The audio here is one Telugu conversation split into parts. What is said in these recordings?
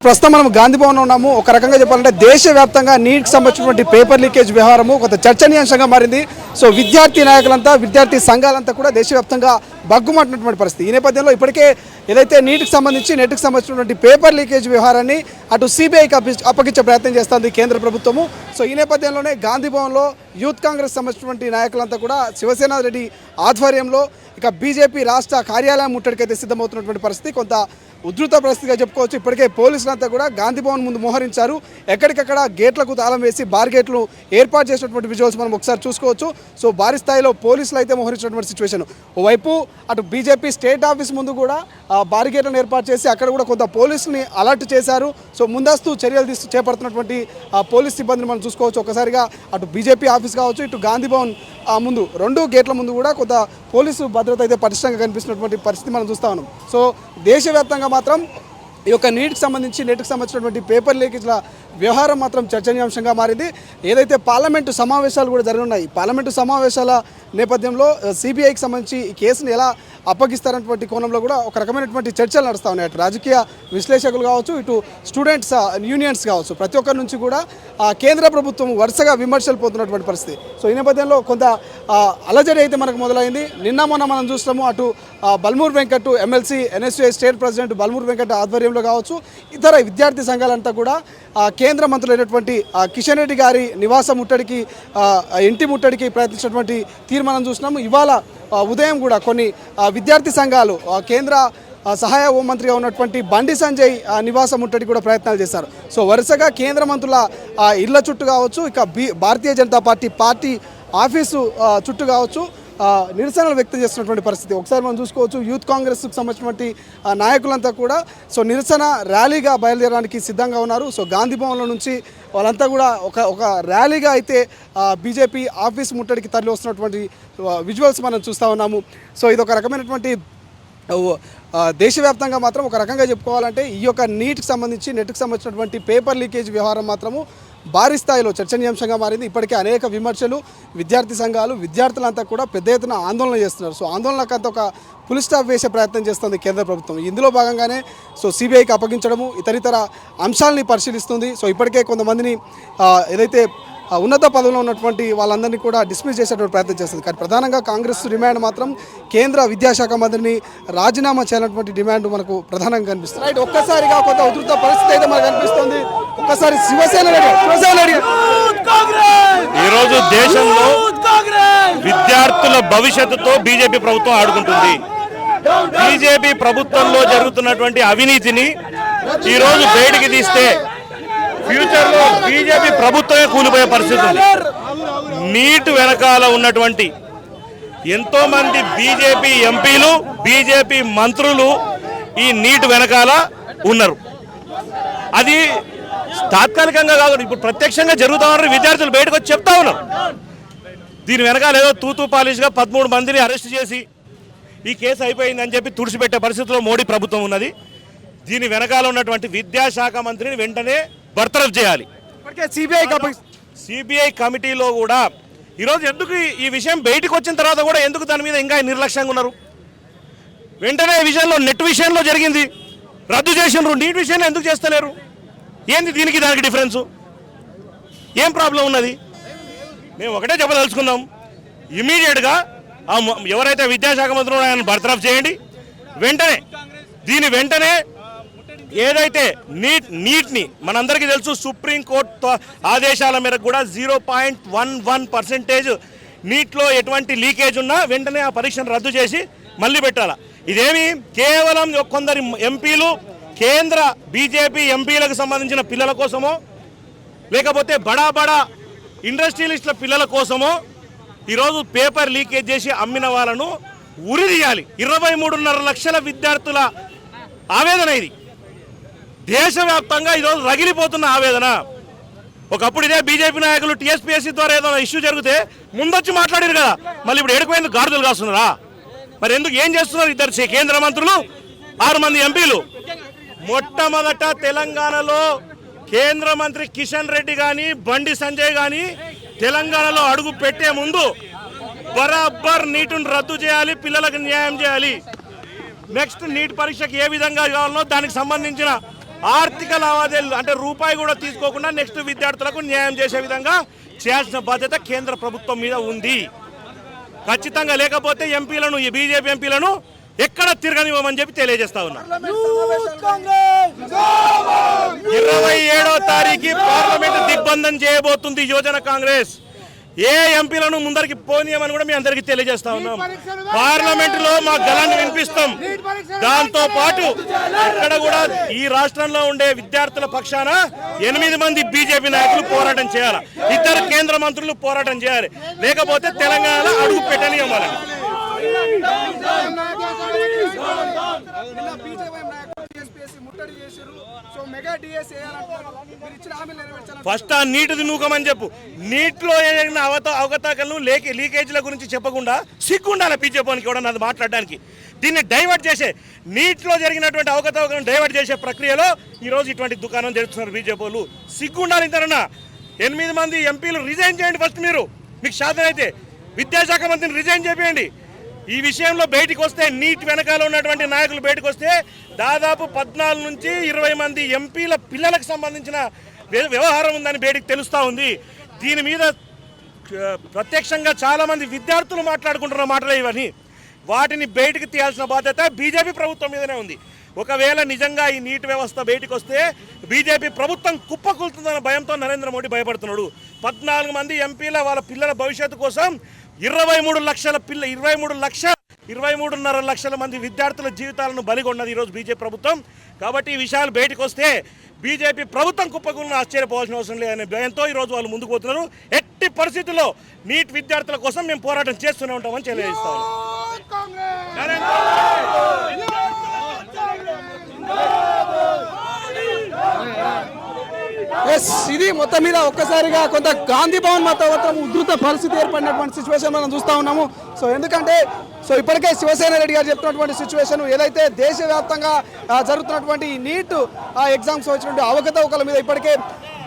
ప్రస్తుతం మనం గాంధీ భవన్లో ఉన్నాము. ఒక రకంగా చెప్పాలంటే దేశవ్యాప్తంగా నీట్కి సంబంధించినటువంటి పేపర్ లీకేజ్ వ్యవహారము కొంత చర్చనీయాంశంగా మారింది. సో విద్యార్థి నాయకులంతా విద్యార్థి సంఘాలంతా కూడా దేశవ్యాప్తంగా బగ్గుమంటున్నటువంటి పరిస్థితి. ఈ నేపథ్యంలో ఇప్పటికే ఏదైతే నెట్కి సంబంధించినటువంటి పేపర్ లీకేజ్ వ్యవహారాన్ని అటు సిబిఐకి అప్పగించే ప్రయత్నం చేస్తుంది కేంద్ర ప్రభుత్వము. సో ఈ నేపథ్యంలోనే గాంధీ భవన్లో యూత్ కాంగ్రెస్ సంబంధించినటువంటి నాయకులంతా కూడా శివసేన రెడ్డి ఆధ్వర్యంలో ఇక బీజేపీ రాష్ట్ర కార్యాలయం ముట్టడికైతే సిద్ధమవుతున్నటువంటి పరిస్థితి కొంత ఉధృత పరిస్థితిగా చెప్పుకోవచ్చు. ఇప్పటికే పోలీసులంతా కూడా గాంధీ భవన్ ముందు మోహరించారు. ఎక్కడికక్కడ గేట్లకు తాళం వేసి బార్ గేట్లు ఏర్పాటు చేసినటువంటి విజువల్స్ మనం ఒకసారి చూసుకోవచ్చు. సో భారీ స్థాయిలో పోలీసులు అయితే మోహరించినటువంటి సిచ్యువేషన్. ఓవైపు అటు బీజేపీ స్టేట్ ఆఫీస్ ముందు కూడా బార్ గేట్లను ఏర్పాటు చేసి అక్కడ కూడా కొంత పోలీసుని అలర్ట్ చేశారు. సో ముందస్తు చర్యలు చేపడుతున్నటువంటి పోలీస్ సిబ్బందిని మనం చూసుకోవచ్చు. ఒకసారిగా అటు బీజేపీ ఆఫీస్ కావచ్చు, ఇటు గాంధీ భవన్ ముందు రెండు గేట్ల ముందు కూడా కొంత పోలీసు భద్రత అయితే పటిష్టంగా కనిపిస్తున్నటువంటి పరిస్థితి మనం చూస్తా ఉన్నాం. సో దేశవ్యాప్తంగా మాత్రం ఈ యొక్క నెట్కి సంబంధించినటువంటి పేపర్ లీకేజ్ల వ్యవహారం మాత్రం చర్చనీయాంశంగా మారింది. ఏదైతే పార్లమెంటు సమావేశాలు కూడా జరగనున్నాయి, పార్లమెంటు సమావేశాల నేపథ్యంలో సిబిఐకి సంబంధించి ఈ కేసును ఎలా అప్పగిస్తారన్నటువంటి కోణంలో కూడా ఒక రకమైనటువంటి చర్చలు నడుస్తూ ఉన్నాయి. అటు రాజకీయ విశ్లేషకులు కావచ్చు, ఇటు స్టూడెంట్స్ యూనియన్స్ కావచ్చు, ప్రతి ఒక్కరి నుంచి కూడా కేంద్ర ప్రభుత్వం వరుసగా విమర్శలు పోతున్నటువంటి పరిస్థితి. సో ఈ నేపథ్యంలో కొంత అలజడి అయితే మనకు మొదలైంది. నిన్న మొన్న మనం చూస్తాము అటు Balmoor Venkat MLC NSUI state president Balmoor Venkat ఆధ్వర్యంలో కావచ్చు, ఇతర విద్యార్థి సంఘాలంతా కూడా కేంద్ర మంత్రులైనటువంటి కిషన్ రెడ్డి గారి నివాస ముట్టడికి ఇంటి ముట్టడికి ప్రయత్నించినటువంటి తీర్మానం చూసినాము. ఇవాళ ఉదయం కూడా కొన్ని విద్యార్థి సంఘాలు కేంద్ర సహాయ హోంమంత్రిగా ఉన్నటువంటి బండి సంజయ్ నివాస ముట్టడి కూడా ప్రయత్నాలు చేశారు. సో వరుసగా కేంద్ర మంత్రుల ఇళ్ల చుట్టూ కావచ్చు, ఇక భారతీయ జనతా పార్టీ ఆఫీసు చుట్టూ కావచ్చు నిరసనలు వ్యక్తం చేస్తున్నటువంటి పరిస్థితి ఒకసారి మనం చూసుకోవచ్చు. యూత్ కాంగ్రెస్కు సంబంధించినటువంటి నాయకులంతా కూడా సో నిరసన ర్యాలీగా బయలుదేరడానికి సిద్ధంగా ఉన్నారు. సో గాంధీ భవన్లో నుంచి వాళ్ళంతా కూడా ఒక ర్యాలీగా అయితే బీజేపీ ఆఫీస్ ముట్టడికి తరలి వస్తున్నటువంటి విజువల్స్ మనం చూస్తూ ఉన్నాము. సో ఇది ఒక రకమైనటువంటి దేశవ్యాప్తంగా మాత్రం ఒక రకంగా చెప్పుకోవాలంటే ఈ యొక్క నెట్కి సంబంధించినటువంటి పేపర్ లీకేజ్ వ్యవహారం మాత్రము భారీ స్థాయిలో చర్చనీయాంశంగా మారింది. ఇప్పటికే అనేక విమర్శలు, విద్యార్థి సంఘాలు, విద్యార్థులంతా కూడా పెద్ద ఎత్తున ఆందోళన చేస్తున్నారు. సో ఆందోళనకంతా ఒక ఫుల్ స్టాప్ వేసే ప్రయత్నం చేస్తుంది కేంద్ర ప్రభుత్వం. ఇందులో భాగంగానే సో సిబిఐకి అప్పగించడము, ఇతరితర అంశాలని పరిశీలిస్తుంది. సో ఇప్పటికే కొంతమందిని ఏదైతే ఉన్నత పదవిలో ఉన్నటువంటి వాళ్ళందరినీ కూడా డిస్మిస్ చేసేటువంటి ప్రయత్నం చేస్తుంది. కానీ ప్రధానంగా కాంగ్రెస్ డిమాండ్ మాత్రం కేంద్ర విద్యాశాఖ మంత్రిని రాజీనామా చేయాలన్నటువంటి డిమాండ్ మనకు ప్రధానంగా కనిపిస్తుంది. రైట్, ఒక్కసారిగా కొంత ఉధృత పరిస్థితి అయితే మనకు కనిపిస్తుంది. ఒక్కసారి శివసేన ఈరోజు దేశంలో విద్యార్థుల భవిష్యత్తుతో బీజేపీ ప్రభుత్వం ఆడుకుంటుంది. బీజేపీ ప్రభుత్వంలో జరుగుతున్నటువంటి అవినీతిని ఈరోజు బయటికి తీస్తే ఫ్యూచర్ లో బీజేపీ ప్రభుత్వమే కూలిపోయే పరిస్థితి ఉంది. నీట్ వెనకాల ఉన్నటువంటి ఎంతో మంది బీజేపీ ఎంపీలు, బీజేపీ మంత్రులు ఈ నీట్ వెనకాల ఉన్నారు. అది తాత్కాలికంగా కాదు, ఇప్పుడు ప్రత్యక్షంగా జరుగుతా ఉన్నారు. విద్యార్థులు బయటకు వచ్చి చెప్తా ఉన్నారు. దీని వెనకాల ఏదో తూతూ పాలిష్గా 13 మందిని అరెస్ట్ చేసి ఈ కేసు అయిపోయిందని చెప్పి తుడిచిపెట్టే పరిస్థితిలో మోడీ ప్రభుత్వం ఉన్నది. దీని వెనకాల ఉన్నటువంటి విద్యాశాఖ మంత్రిని వెంటనే బర్తరఫ్ చేయాలి. సిబిఐ కమిటీలో కూడా ఈరోజు ఎందుకు ఈ విషయం బయటకు వచ్చిన తర్వాత కూడా ఎందుకు దాని మీద ఇంకా నిర్లక్ష్యంగా ఉన్నారు? వెంటనే ఈ విషయంలో నెట్ విషయంలో జరిగింది, రద్దు చేసినారు. నీట్ విషయంలో ఎందుకు చేస్తలేరు? ఏంది దీనికి దానికి డిఫరెన్సు? ఏం ప్రాబ్లం ఉన్నది? మేము ఒకటే చెప్పదలుచుకున్నాం, ఇమీడియట్గా ఎవరైతే విద్యాశాఖ మంత్రి ఆయన బర్తరఫ్ చేయండి. వెంటనే ఏదైతే నీట్ని మనందరికీ తెలుసు, సుప్రీంకోర్టు ఆదేశాల మేరకు కూడా 0.11% నీట్లో ఎటువంటి లీకేజ్ ఉన్నా వెంటనే ఆ పరీక్షను రద్దు చేసి మళ్ళీ పెట్టాలి. ఇదేమి కేవలం కొందరి ఎంపీలు, కేంద్ర బీజేపీ ఎంపీలకు సంబంధించిన పిల్లల కోసమో లేకపోతే బడా ఇండస్ట్రియలిస్టుల పిల్లల కోసమో ఈరోజు పేపర్ లీకేజ్ చేసి అమ్మిన వాళ్ళను ఉరిదీయాలి. 23.5 లక్షల విద్యార్థుల ఆవేదన ఇది. దేశవ్యాప్తంగా ఈరోజు రగిలిపోతున్న ఆవేదన. ఒకప్పుడు ఇదే బీజేపీ నాయకులు టీఎస్పీఎస్సీ ద్వారా ఏదైనా ఇష్యూ జరిగితే ముందొచ్చి మాట్లాడారు కదా, మళ్ళీ ఇప్పుడు ఎడుకుపోయింది గాడిదలు కాస్తున్నారా? మరి ఎందుకు ఏం చేస్తున్నారు? 2 కేంద్ర మంత్రులు, 6 మంది ఎంపీలు. మొట్టమొదట తెలంగాణలో కేంద్ర మంత్రి కిషన్ రెడ్డి కానీ బండి సంజయ్ కానీ తెలంగాణలో అడుగు పెట్టే ముందు బరాబర్ నీటును రద్దు చేయాలి, పిల్లలకు న్యాయం చేయాలి. నెక్స్ట్ నీట్ పరీక్షకి ఏ విధంగా కావాలో దానికి సంబంధించిన ఆర్థిక లావాదేవీలు అంటే రూపాయి కూడా తీసుకోకుండా నెక్స్ట్ విద్యార్థులకు న్యాయం చేసే విధంగా చేయాల్సిన బాధ్యత కేంద్ర ప్రభుత్వం మీద ఉంది ఖచ్చితంగా. లేకపోతే ఎంపీలను ఈ బీజేపీ ఎంపీలను ఎక్కడ తిరగనివ్వమని చెప్పి తెలియజేస్తా ఉన్నా. 27వ తారీఖు పార్లమెంట్ దిగ్బంధం చేయబోతుంది యువజన కాంగ్రెస్. ఏ ఎంపీలను ముందరికి పోనీయమని కూడా మీ అందరికీ తెలియజేస్తా ఉన్నాం. పార్లమెంట్ లో మా గళాన్ని వినిపిస్తాం. దాంతో పాటు ఇక్కడ కూడా ఈ రాష్ట్రంలో ఉండే విద్యార్థుల పక్షాన 8 మంది బీజేపీ నాయకులు పోరాటం చేయాలి, 2 కేంద్ర మంత్రులు పోరాటం చేయాలి, లేకపోతే తెలంగాణలో అడుగు పెట్టనివ్వాలి. ఫస్ట్ ఆ నీటిది నూకమని చెప్పు. నీటిలో జరిగిన అవకతవకలను లీకేజీల గురించి చెప్పకుండా సిగ్గుండాలి బీజేపీకి కూడా అది మాట్లాడడానికి. దీన్ని డైవర్ట్ చేసే నీటిలో జరిగినటువంటి అవకతవకలను డైవర్ట్ చేసే ప్రక్రియలో ఈరోజు ఇటువంటి దుకాణం జరుగుతున్నారు బీజేపీలు. సిగ్గుండాలి. ఇంతరన్నా 8 మంది ఎంపీలు రిజైన్ చేయండి. ఫస్ట్ మీరు మీకు శాతం అయితే విద్యాశాఖ మంత్రిని రిజైన్ చేయండి. ఈ విషయంలో బయటికి వస్తే నీటి వెనకాల ఉన్నటువంటి నాయకులు బయటకు వస్తే దాదాపు 14 నుంచి 20 మంది ఎంపీల పిల్లలకు సంబంధించిన వ్యవహారం ఉందని బయటికి తెలుస్తూ ఉంది. దీని మీద ప్రత్యక్షంగా చాలామంది విద్యార్థులు మాట్లాడుకుంటున్న మాటలే ఇవన్నీ. వాటిని బయటికి తీయాల్సిన బాధ్యత బీజేపీ ప్రభుత్వం మీదనే ఉంది. ఒకవేళ నిజంగా ఈ నీటి వ్యవస్థ బయటకు వస్తే బీజేపీ ప్రభుత్వం కుప్పకూలుతుందన్న భయంతో నరేంద్ర మోడీ భయపడుతున్నాడు. 14 మంది ఎంపీల వాళ్ళ పిల్లల భవిష్యత్తు కోసం 23.5 లక్షల మంది విద్యార్థుల జీవితాలను బలిగొన్నది ఈరోజు బీజేపీ ప్రభుత్వం. కాబట్టి ఈ విషయాలు బయటకు వస్తే బీజేపీ ప్రభుత్వం కుప్పకూలను ఆశ్చర్యపోవాల్సిన అవసరం లేదనే భయంతో ఈరోజు వాళ్ళు ముందుకు పోతున్నారు. ఎట్టి పరిస్థితుల్లో నీట్ విద్యార్థుల కోసం మేము పోరాటం చేస్తూనే ఉంటామని తెలియజేస్తాము. ఇది మొత్తం మీద ఒక్కసారిగా కొంత గాంధీ భవన్ మొత్తం ఉధృత పరిస్థితి ఏర్పడినటువంటి సిచ్యువేషన్ మనం చూస్తూ ఉన్నాము. సో ఎందుకంటే ఇప్పటికే శివసేన రెడ్డి గారు చెప్తున్నటువంటి సిచ్యువేషన్ ఏదైతే దేశవ్యాప్తంగా జరుగుతున్నటువంటి ఈ నీట్ ఎగ్జామ్స్ వచ్చినటువంటి అవకతవకల మీద ఇప్పటికే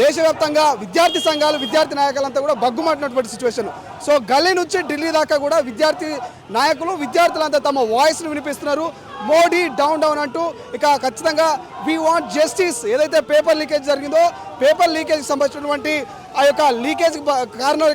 దేశవ్యాప్తంగా విద్యార్థి సంఘాలు విద్యార్థి నాయకులంతా కూడా బగ్గుమంటున్నటువంటి సిచ్యువేషన్. సో గల్లీ నుంచి ఢిల్లీ దాకా కూడా విద్యార్థి నాయకులు విద్యార్థులంతా తమ వాయిస్ను వినిపిస్తున్నారు. మోడీ డౌన్ డౌన్ అంటూ ఇక ఖచ్చితంగా వీ వాంట్ జస్టిస్. ఏదైతే పేపర్ లీకేజ్ జరిగిందో పేపర్ లీకేజ్కి సంబంధించినటువంటి ఆ యొక్క లీకేజ్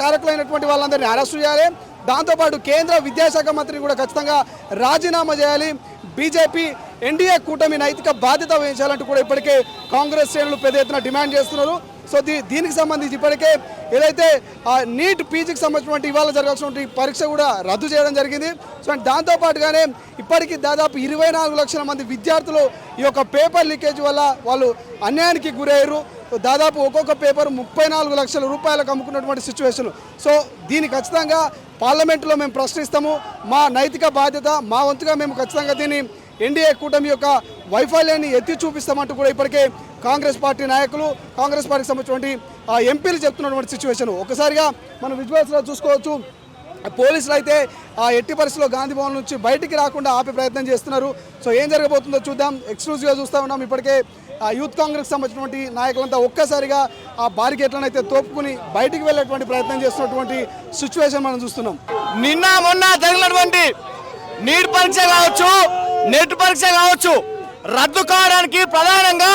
కారకులైనటువంటి వాళ్ళందరినీ అరెస్టు చేయాలి. దాంతోపాటు కేంద్ర విద్యాశాఖ మంత్రిని కూడా ఖచ్చితంగా రాజీనామా చేయాలి. బీజేపీ ఎన్డీఏ కూటమి నైతిక బాధ్యత వహించాలంటూ కూడా ఇప్పటికే కాంగ్రెస్ శ్రేణులు పెద్ద ఎత్తున డిమాండ్ చేస్తున్నారు. సో దీనికి సంబంధించి ఇప్పటికే ఏదైతే నీట్ పీజీకి సంబంధించినటువంటి ఇవాళ జరగాల్సినటువంటి పరీక్ష కూడా రద్దు చేయడం జరిగింది. సో దాంతోపాటుగానే ఇప్పటికీ దాదాపు 24 లక్షల మంది విద్యార్థులు ఈ యొక్క పేపర్ లీకేజ్ వల్ల వాళ్ళు అన్యాయానికి గురయ్యారు. దాదాపు ఒక్కొక్క పేపర్ 34 లక్షల రూపాయలకు అమ్ముకున్నటువంటి సిచ్యువేషన్. సో దీన్ని ఖచ్చితంగా పార్లమెంటులో మేము ప్రశ్నిస్తాము. మా నైతిక బాధ్యత మా వంతుగా మేము ఖచ్చితంగా దీన్ని ఎన్డీఏ కూటమి యొక్క వైఫల్యాన్ని ఎత్తి చూపిస్తామంటూ కూడా ఇప్పటికే కాంగ్రెస్ పార్టీ నాయకులు కాంగ్రెస్ పార్టీకి సంబంధించినటువంటి ఎంపీలు చెప్తున్నటువంటి సిచ్యువేషన్. ఒకసారిగా మనం విజువల్స్లో చూసుకోవచ్చు. పోలీసులు అయితే ఎట్టి పరిస్థితుల్లో గాంధీ భవన్ నుంచి బయటికి రాకుండా ఆపే ప్రయత్నం చేస్తున్నారు. సో ఏం జరగబోతుందో చూద్దాం. ఎక్స్క్లూజివ్గా చూస్తూ ఉన్నాం. ఇప్పటికే యూత్ కాంగ్రెస్ సంబంధించినటువంటి నాయకులంతా ఒక్కసారిగా ఆ బారికేట్లను అయితే తోపుకుని బయటికి వెళ్ళేటువంటి ప్రయత్నం చేస్తున్నటువంటి సిచ్యువేషన్ మనం చూస్తున్నాం. నిన్న మొన్న జరిగినటువంటి నీట్ పరీక్ష కావచ్చు, నెట్ పరీక్ష కావచ్చు, రద్దు కావడానికి ప్రధానంగా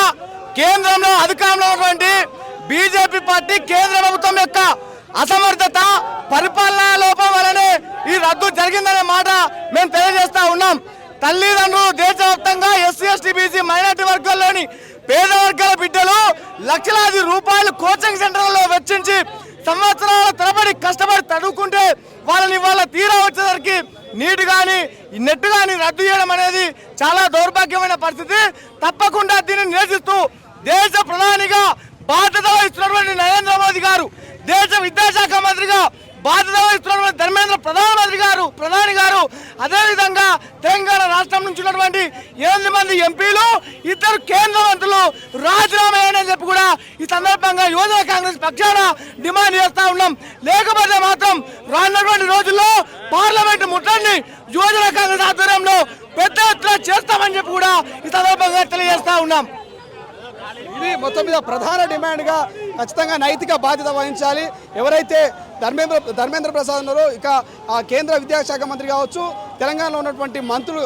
కేంద్రంలో అధికారంలో ఉన్నటువంటి బీజేపీ పార్టీ కేంద్ర ప్రభుత్వం యొక్క అసమర్థత పరిపాలనా లోపం వలనే ఈ రద్దు జరిగిందనే మాట మేము తెలియజేస్తా ఉన్నాం. తల్లిదండ్రులు దేశవ్యాప్తంగా ఎస్సీ ఎస్టీ బీసీ మైనార్టీ వర్గాల్లోని పేద వర్గాల బిడ్డలు లక్షలాది రూపాయలు కోచింగ్ సెంటర్లలో వెచ్చించి సంవత్సరాల తరబడి కష్టపడి చదువుకుంటే వాళ్ళని వాళ్ళ తీరా వచ్చేసరికి నీట్ కానీ నెట్ కానీ రద్దు చేయడం అనేది చాలా దౌర్భాగ్యమైన పరిస్థితి. తప్పకుండా దీన్ని నిరసిస్తూ దేశ ప్రధానిగా బాధ్యత వహిస్తున్నటువంటి నరేంద్ర మోదీ గారు, దేశ విద్యాశాఖ మంత్రిగా బాధ్యత వహిస్తున్నటువంటి ధర్మేంద్ర ప్రధాని గారు అదేవిధంగా తెలంగాణ రాష్ట్రం నుంచి ఉన్నటువంటి 8 మంది ఎంపీలు 2 కేంద్ర మంత్రులు రాజీనామా చేయాలని చెప్పి కూడా ఈ సందర్భంగా యువజన కాంగ్రెస్ పక్షాన డిమాండ్ చేస్తా ఉన్నాం. లేకపోతే మాత్రం రానున్నటువంటి రోజుల్లో పార్లమెంట్ ముట్టడిని యువజన కాంగ్రెస్ ఆధ్వర్యంలో పెద్ద ఎత్తున చేస్తామని చెప్పి కూడా ఈ సందర్భంగా తెలియజేస్తా ఉన్నాం. ఇది మొత్తం మీద ప్రధాన డిమాండ్గా ఖచ్చితంగా నైతిక బాధ్యత వహించాలి. ఎవరైతే ధర్మేంద్ర ప్రసాద్ ఉన్నారో ఇక కేంద్ర విద్యాశాఖ మంత్రి కావచ్చు తెలంగాణలో ఉన్నటువంటి మంత్రులు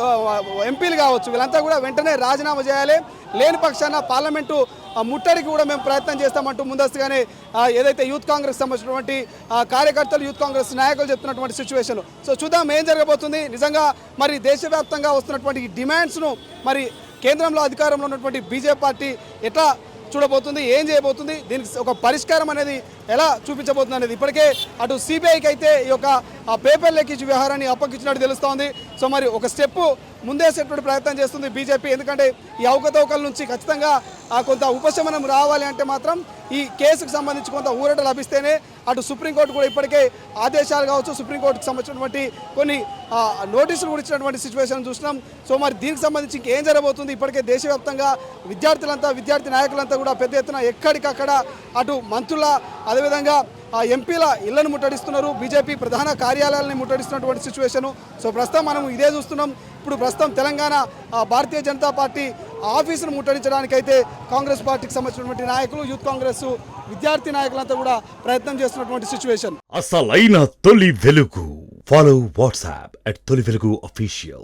ఎంపీలు కావచ్చు వీళ్ళంతా కూడా వెంటనే రాజీనామా చేయాలి, లేని పక్షాన పార్లమెంటు ముట్టడికి కూడా మేము ప్రయత్నం చేస్తామంటూ ముందస్తుగానే ఏదైతే యూత్ కాంగ్రెస్ సంబంధించినటువంటి కార్యకర్తలు యూత్ కాంగ్రెస్ నాయకులు చెప్తున్నటువంటి సిచ్యువేషన్. సో చూద్దాం ఏం జరగబోతుంది. నిజంగా మరి దేశవ్యాప్తంగా వస్తున్నటువంటి ఈ డిమాండ్స్ను మరి కేంద్రంలో అధికారంలో ఉన్నటువంటి బీజేపీ పార్టీ ఎట్లా చూడబోతుంది, ఏం చేయబోతుంది, దీనికి ఒక పరిష్కారం అనేది ఎలా చూపించబోతుంది అనేది ఇప్పటికే అటు సిబిఐకి అయితే ఈ యొక్క పేపర్ లీకేజ్ వ్యవహారాన్ని అప్పగించినట్టు తెలుస్తోంది. సో మరి ఒక స్టెప్ ముందేసేటువంటి ప్రయత్నం చేస్తుంది బీజేపీ. ఎందుకంటే ఈ అవకతవకల నుంచి ఖచ్చితంగా కొంత ఉపశమనం రావాలి అంటే మాత్రం ఈ కేసుకు సంబంధించి కొంత ఊరట లభిస్తేనే అటు సుప్రీంకోర్టు కూడా ఇప్పటికే ఆదేశాలు కావచ్చు, సుప్రీంకోర్టుకు సంబంధించినటువంటి కొన్ని నోటీసులు కూడా ఇచ్చినటువంటి సిచ్యువేషన్ చూసినాం. సో మరి దీనికి సంబంధించి ఇంకేం జరగబోతుంది. ఇప్పటికే దేశవ్యాప్తంగా విద్యార్థి నాయకులంతా కూడా పెద్ద ఎత్తున ఎక్కడికక్కడ అటు మంత్రుల అదేవిధంగా ఎంపీల ఇళ్లను ముట్టడిస్తున్నారు, బీజేపీ ప్రధాన కార్యాలయాలని ముట్టడిస్తున్నటువంటి సిచ్యువేషను. సో ప్రస్తుతం మనం ఇదే చూస్తున్నాం. ఇప్పుడు ప్రస్తుతం తెలంగాణ భారతీయ జనతా పార్టీ ఆఫీసును ముట్టడించడానికైతే కాంగ్రెస్ పార్టీకి సంబంధించినటువంటి నాయకులు, యూత్ కాంగ్రెస్ విద్యార్థి నాయకులంతా కూడా ప్రయత్నం చేస్తున్నటువంటి సిచ్యువేషన్. అసలైన తొలి వెలుగు. ఫాలో వాట్సాప్ @తొలి వెలుగు official.